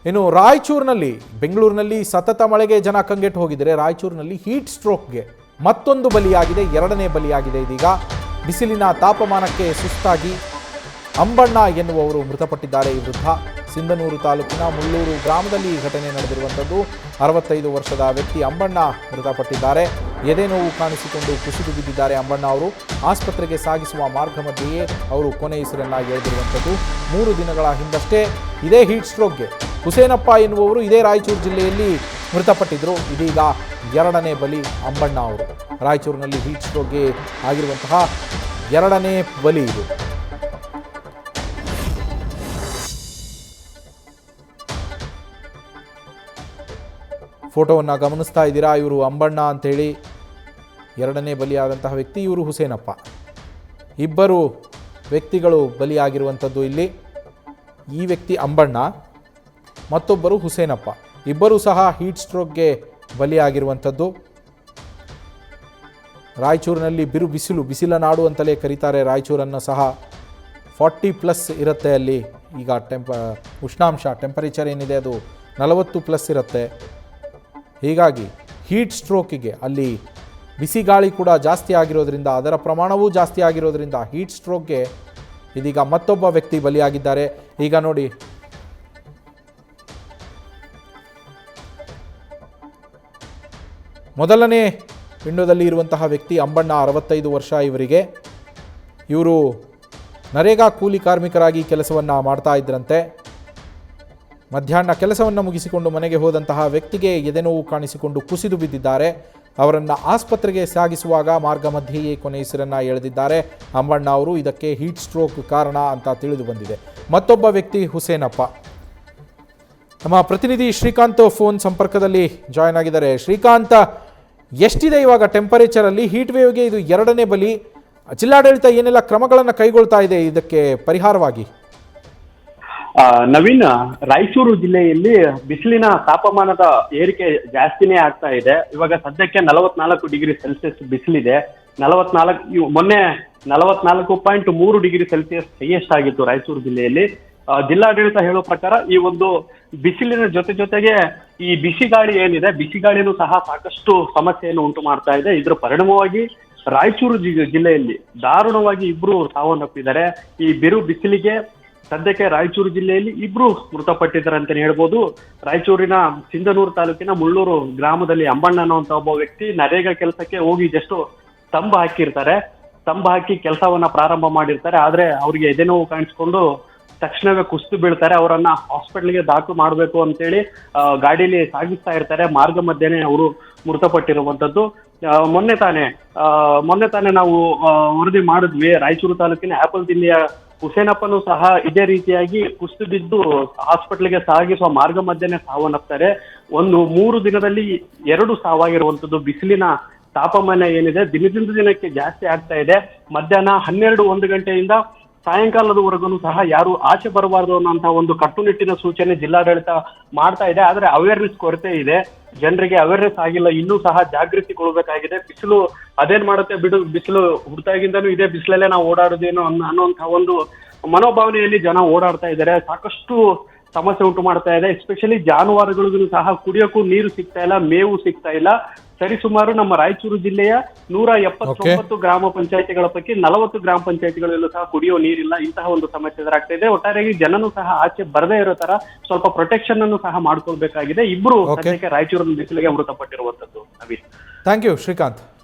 ಇನ್ನು ರಾಯಚೂರಿನಲ್ಲಿ, ಬೆಂಗಳೂರಿನಲ್ಲಿ ಸತತ ಮಳೆಗೆ ಜನ ಕಂಗೆಟ್ಟು ಹೋಗಿದ್ದಾರೆ. ರಾಯಚೂರಿನಲ್ಲಿ ಹೀಟ್ ಸ್ಟ್ರೋಕ್ಗೆ ಮತ್ತೊಂದು ಬಲಿಯಾಗಿದೆ, ಎರಡನೇ ಬಲಿಯಾಗಿದೆ. ಇದೀಗ ಬಿಸಿಲಿನ ತಾಪಮಾನಕ್ಕೆ ಸುಸ್ತಾಗಿ ಅಂಬಣ್ಣ ಎನ್ನುವವರು ಮೃತಪಟ್ಟಿದ್ದಾರೆ. ಈ ವೃದ್ಧ ಸಿಂಧನೂರು ತಾಲೂಕಿನ ಮುಳ್ಳೂರು ಗ್ರಾಮದಲ್ಲಿ ಈ ಘಟನೆ ನಡೆದಿರುವಂಥದ್ದು. 65 ವರ್ಷದ ವ್ಯಕ್ತಿ ಅಂಬಣ್ಣ ಮೃತಪಟ್ಟಿದ್ದಾರೆ. ಎದೆ ನೋವು ಕಾಣಿಸಿಕೊಂಡು ಕುಸಿದು ಬಿದ್ದಿದ್ದಾರೆ ಅಂಬಣ್ಣ ಅವರು. ಆಸ್ಪತ್ರೆಗೆ ಸಾಗಿಸುವ ಮಾರ್ಗ ಮಧ್ಯೆಯೇ ಅವರು ಕೊನೆಯುಸಿರನ್ನ ಎಳೆದಿರುವಂಥದ್ದು. 3 ದಿನಗಳ ಹಿಂದಷ್ಟೇ ಇದೇ ಹೀಟ್ ಸ್ಟ್ರೋಕ್ಗೆ ಹುಸೇನಪ್ಪ ಎನ್ನುವವರು ಇದೇ ರಾಯಚೂರು ಜಿಲ್ಲೆಯಲ್ಲಿ ಮೃತಪಟ್ಟಿದ್ದರು. ಇದೀಗ ಎರಡನೇ ಬಲಿ ಅಂಬಣ್ಣ ಅವರು. ರಾಯಚೂರಿನಲ್ಲಿ ಹೀಟ್ ಸ್ಟ್ರೋಕ್ಗೆ ಆಗಿರುವಂತಹ ಎರಡನೇ ಬಲಿ ಇದು. ಫೋಟೋವನ್ನು ಗಮನಿಸ್ತಾ ಇದ್ದೀರಾ. ಇವರು ಅಂಬಣ್ಣ ಅಂಥೇಳಿ ಎರಡನೇ ಬಲಿಯಾದಂತಹ ವ್ಯಕ್ತಿ, ಇವರು ಹುಸೇನಪ್ಪ. ಇಬ್ಬರು ವ್ಯಕ್ತಿಗಳು ಬಲಿಯಾಗಿರುವಂಥದ್ದು ಇಲ್ಲಿ. ಈ ವ್ಯಕ್ತಿ ಅಂಬಣ್ಣ, ಮತ್ತೊಬ್ಬರು ಹುಸೇನಪ್ಪ. ಇಬ್ಬರೂ ಸಹ ಹೀಟ್ ಸ್ಟ್ರೋಕ್ಗೆ ಬಲಿಯಾಗಿರುವಂಥದ್ದು. ರಾಯಚೂರಿನಲ್ಲಿ ಬಿಸಿಲ ನಾಡು ಅಂತಲೇ ಕರೀತಾರೆ ರಾಯಚೂರನ್ನು ಸಹ. 40+ ಇರುತ್ತೆ ಅಲ್ಲಿ. ಈಗ ಉಷ್ಣಾಂಶ ಟೆಂಪರೇಚರ್ ಏನಿದೆ ಅದು 40+ ಇರುತ್ತೆ. ಹೀಗಾಗಿ ಹೀಟ್ ಸ್ಟ್ರೋಕಿಗೆ ಅಲ್ಲಿ ಬಿಸಿ ಗಾಳಿ ಕೂಡ ಜಾಸ್ತಿ ಆಗಿರೋದ್ರಿಂದ, ಅದರ ಪ್ರಮಾಣವೂ ಜಾಸ್ತಿ ಆಗಿರೋದ್ರಿಂದ ಹೀಟ್ ಸ್ಟ್ರೋಕ್ಗೆ ಇದೀಗ ಮತ್ತೊಬ್ಬ ವ್ಯಕ್ತಿ ಬಲಿಯಾಗಿದ್ದಾರೆ. ಈಗ ನೋಡಿ, ಮೊದಲನೇ ವಿಂಡೋದಲ್ಲಿ ಇರುವಂತಹ ವ್ಯಕ್ತಿ ಅಂಬಣ್ಣ, 65 ವರ್ಷ ಇವರಿಗೆ. ಇವರು ನರೇಗಾ ಕೂಲಿ ಕಾರ್ಮಿಕರಾಗಿ ಕೆಲಸವನ್ನು ಮಾಡ್ತಾ ಇದ್ರಂತೆ. ಮಧ್ಯಾಹ್ನ ಕೆಲಸವನ್ನು ಮುಗಿಸಿಕೊಂಡು ಮನೆಗೆ ಹೋದಂತಹ ವ್ಯಕ್ತಿಗೆ ಎದೆನೋವು ಕಾಣಿಸಿಕೊಂಡು ಕುಸಿದು ಬಿದ್ದಿದ್ದಾರೆ. ಅವರನ್ನು ಆಸ್ಪತ್ರೆಗೆ ಸಾಗಿಸುವಾಗ ಮಾರ್ಗ ಮಧ್ಯೆಯೇ ಕೊನೆಯುಸಿರನ್ನು ಎಳೆದಿದ್ದಾರೆ ಅಂಬಣ್ಣ ಅವರು. ಇದಕ್ಕೆ ಹೀಟ್ ಸ್ಟ್ರೋಕ್ ಕಾರಣ ಅಂತ ತಿಳಿದು ಬಂದಿದೆ. ಮತ್ತೊಬ್ಬ ವ್ಯಕ್ತಿ ಹುಸೇನಪ್ಪ. ನಮ್ಮ ಪ್ರತಿನಿಧಿ ಶ್ರೀಕಾಂತ್ ಫೋನ್ ಸಂಪರ್ಕದಲ್ಲಿ ಜಾಯ್ನ್ ಆಗಿದ್ದಾರೆ. ಶ್ರೀಕಾಂತ್, ಎಷ್ಟಿದೆ ಇವಾಗ ಟೆಂಪರೇಚರಲ್ಲಿ? ಹೀಟ್ ವೇವ್ಗೆ ಇದು ಎರಡನೇ ಬಲಿ. ಜಿಲ್ಲಾಡಳಿತ ಏನೆಲ್ಲ ಕ್ರಮಗಳನ್ನು ಕೈಗೊಳ್ತಾ ಇದೆ ಇದಕ್ಕೆ ಪರಿಹಾರವಾಗಿ? ನವೀನ್, ರಾಯಚೂರು ಜಿಲ್ಲೆಯಲ್ಲಿ ಬಿಸಿಲಿನ ತಾಪಮಾನದ ಏರಿಕೆ ಜಾಸ್ತಿನೇ ಆಗ್ತಾ ಇದೆ. ಇವಾಗ ಸದ್ಯಕ್ಕೆ 44 ಡಿಗ್ರಿ ಸೆಲ್ಸಿಯಸ್ ಬಿಸಿಲಿದೆ. ಮೊನ್ನೆ 44.3 ಡಿಗ್ರಿ ಸೆಲ್ಸಿಯಸ್ ಹೈಯೆಸ್ಟ್ ಆಗಿತ್ತು ರಾಯಚೂರು ಜಿಲ್ಲೆಯಲ್ಲಿ. ಜಿಲ್ಲಾಡಳಿತ ಹೇಳೋ ಪ್ರಕಾರ ಈ ಒಂದು ಬಿಸಿಲಿನ ಜೊತೆಗೆ ಈ ಬಿಸಿ ಗಾಳಿ ಏನಿದೆ, ಬಿಸಿ ಗಾಳಿನೂ ಸಹ ಸಾಕಷ್ಟು ಸಮಸ್ಯೆಯನ್ನು ಉಂಟು ಮಾಡ್ತಾ ಇದೆ. ಇದರ ಪರಿಣಾಮವಾಗಿ ರಾಯಚೂರು ಜಿಲ್ಲೆಯಲ್ಲಿ ದಾರುಣವಾಗಿ ಇಬ್ರು ಸಾವನ್ನಪ್ಪಿದ್ದಾರೆ. ಈ ಬಿಸಿಲಿಗೆ ಸದ್ಯಕ್ಕೆ ರಾಯಚೂರು ಜಿಲ್ಲೆಯಲ್ಲಿ ಇಬ್ರು ಮೃತಪಟ್ಟಿದ್ದಾರೆ ಅಂತಾನೆ ಹೇಳ್ಬೋದು. ರಾಯಚೂರಿನ ಸಿಂಧನೂರು ತಾಲೂಕಿನ ಮುಳ್ಳೂರು ಗ್ರಾಮದಲ್ಲಿ ಅಂಬಣ್ಣ ಅನ್ನುವಂತ ಒಬ್ಬ ವ್ಯಕ್ತಿ ನರೇಗಾ ಕೆಲಸಕ್ಕೆ ಹೋಗಿ ಜಸ್ಟ್ ಸ್ತಂಭ ಹಾಕಿ ಕೆಲಸವನ್ನ ಪ್ರಾರಂಭ ಮಾಡಿರ್ತಾರೆ. ಆದ್ರೆ ಅವ್ರಿಗೆ ಎದೆನೋವು ಕಾಣಿಸ್ಕೊಂಡು ತಕ್ಷಣವೇ ಕುಸಿದು ಬೀಳ್ತಾರೆ. ಅವರನ್ನ ಹಾಸ್ಪಿಟಲ್ಗೆ ದಾಖಲು ಮಾಡಬೇಕು ಅಂತೇಳಿ ಗಾಡಿಯಲ್ಲಿ ಸಾಗಿಸ್ತಾ ಇರ್ತಾರೆ. ಮಾರ್ಗ ಮಧ್ಯೆನೆ ಅವರು ಮೃತಪಟ್ಟಿರುವಂತದ್ದು. ಮೊನ್ನೆ ತಾನೇ ನಾವು ವರದಿ ಮಾಡಿದ್ವಿ. ರಾಯಚೂರು ತಾಲೂಕಿನ ಆಪಲ್ ದಿಲ್ಲಿಯ ಹುಸೇನಪ್ಪನೂ ಸಹ ಇದೇ ರೀತಿಯಾಗಿ ಕುಸಿದು ಬಿದ್ದು ಹಾಸ್ಪಿಟಲ್ಗೆ ಸಾಗಿಸುವ ಮಾರ್ಗ ಮಧ್ಯೆನೆ ಸಾವನ್ನಪ್ತಾರೆ. 3 ದಿನದಲ್ಲಿ 2 ಸಾವಾಗಿರುವಂತದ್ದು. ಬಿಸಿಲಿನ ತಾಪಮಾನ ಏನಿದೆ ದಿನದಿಂದ ದಿನಕ್ಕೆ ಜಾಸ್ತಿ ಆಗ್ತಾ ಇದೆ. ಮಧ್ಯಾಹ್ನ 12-1 ಗಂಟೆಯಿಂದ ಸಾಯಂಕಾಲದವರೆಗೂ ಸಹ ಯಾರು ಆಚೆ ಬರಬಾರದು ಅನ್ನೋಂತಹ ಒಂದು ಕಟ್ಟುನಿಟ್ಟಿನ ಸೂಚನೆ ಜಿಲ್ಲಾಡಳಿತ ಮಾಡ್ತಾ ಇದೆ. ಆದ್ರೆ ಅವೇರ್ನೆಸ್ ಕೊರತೆ ಇದೆ, ಜನರಿಗೆ ಅವೇರ್ನೆಸ್ ಆಗಿಲ್ಲ. ಇನ್ನೂ ಸಹ ಜಾಗೃತಿಗೊಳ್ಬೇಕಾಗಿದೆ. ಬಿಸಿಲು ಅದೇನ್ ಮಾಡುತ್ತೆ ಬಿಡು, ಬಿಸಿಲು ಹುಡ್ತಾಗಿಂದನೂ ಇದೇ ಬಿಸಿಲಲ್ಲೇ ನಾವು ಓಡಾಡೋದೇನೋ ಅನ್ನೋಂತಹ ಒಂದು ಮನೋಭಾವನೆಯಲ್ಲಿ ಜನ ಓಡಾಡ್ತಾ ಇದ್ದಾರೆ. ಸಾಕಷ್ಟು ಸಮಸ್ಯೆ ಉಂಟು ಮಾಡ್ತಾ ಇದೆ. ಎಸ್ಪೆಷಲಿ ಜಾನುವಾರುಗಳಿಗೂ ಸಹ ಕುಡಿಯೋಕ್ಕೂ ನೀರು ಸಿಗ್ತಾ ಇಲ್ಲ, ಮೇವು ಸಿಗ್ತಾ ಇಲ್ಲ. ಸರಿಸುಮಾರು ನಮ್ಮ ರಾಯಚೂರು ಜಿಲ್ಲೆಯ 179 ಗ್ರಾಮ ಪಂಚಾಯತಿಗಳ ಪೈಕಿ 40 ಗ್ರಾಮ ಪಂಚಾಯತಿಗಳಲ್ಲೂ ಸಹ ಕುಡಿಯೋ ನೀರಿಲ್ಲ. ಇಂತಹ ಒಂದು ಸಮಸ್ಯೆ ಎದುರಾಗ್ತಾ ಇದೆ. ಒಟ್ಟಾರೆಯಾಗಿ ಜನನು ಸಹ ಆಚೆ ಬರದೇ ಇರೋ ತರ ಸ್ವಲ್ಪ ಪ್ರೊಟೆಕ್ಷನ್ ಅನ್ನು ಸಹ ಮಾಡ್ಕೊಳ್ಬೇಕಾಗಿದೆ. ಇಬ್ರು ಸದ್ಯಕ್ಕೆ ರಾಯಚೂರಿನ ಬಿಸಿಲಿಗೆ ಮೃತಪಟ್ಟಿರುವಂತದ್ದು. Thank you Srikanth.